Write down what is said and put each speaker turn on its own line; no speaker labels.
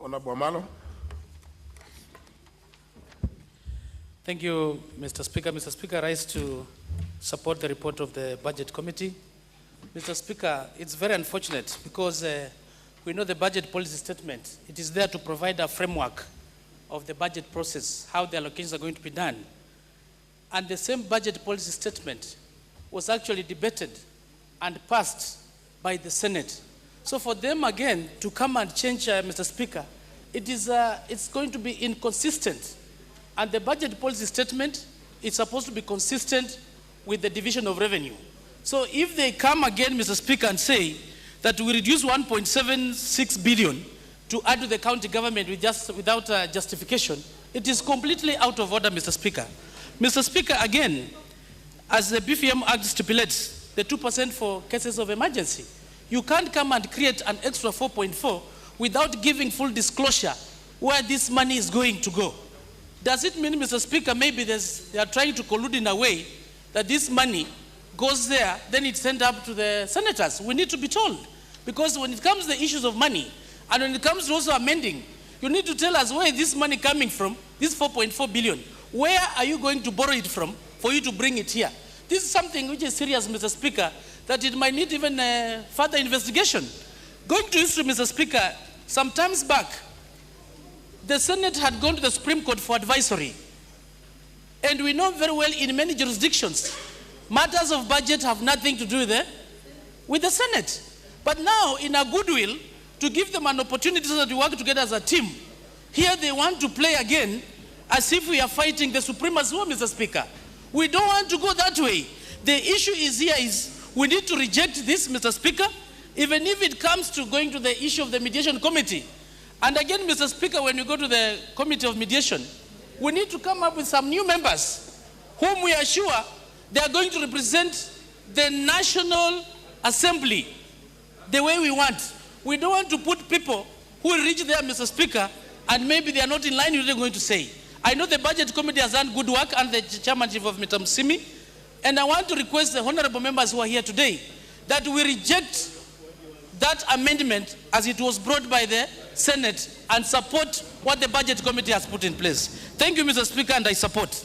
Honorable Amalo.
Thank you, Mr. Speaker. Mr. Speaker, I rise to support the report of the Budget Committee. Mr. Speaker, it's very unfortunate because we know the budget policy statement. It is there to provide a framework of the budget process, how the allocations are going to be done. And the same budget policy statement was actually debated and passed by the Senate. So for them again to come and change, Mr. Speaker, it's going to be inconsistent. And the budget policy statement is supposed to be consistent with the division of revenue. So if they come again, Mr. Speaker, and say that we reduce 1.76 billion to add to the county government without justification, it is completely out of order, Mr. Speaker. Mr. Speaker, again, as the BFM Act stipulates, the 2% for cases of emergency, you can't come and create an extra 4.4 without giving full disclosure where this money is going to go. Does it mean, Mr. Speaker, maybe they are trying to collude in a way that this money goes there, then it's sent up to the senators? We need to be told. Because when it comes to the issues of money, and when it comes to also amending, you need to tell us where is this money coming from, this 4.4 billion. Where are you going to borrow it from for you to bring it here? This is something which is serious, Mr. Speaker, that it might need even further investigation. Going to history, Mr. Speaker, some times back, the Senate had gone to the Supreme Court for advisory. And we know very well in many jurisdictions, matters of budget have nothing to do with the Senate. But now, in a goodwill, to give them an opportunity so that we work together as a team, here they want to play again as if we are fighting the supremacy war, Mr. Speaker. We don't want to go that way. The issue is we need to reject this, Mr. Speaker, even if it comes to going to the issue of the mediation committee. And again, Mr. Speaker, when you go to the committee of mediation, we need to come up with some new members whom we are sure they are going to represent the National Assembly the way we want. We don't want to put people who will reach there, Mr. Speaker, and maybe they are not in line with what they're going to say. I know the Budget Committee has done good work and the chairmanship of Mr. Musimi, and I want to request the honorable members who are here today that we reject that amendment as it was brought by the Senate and support what the Budget Committee has put in place. Thank you, Mr. Speaker, and I support.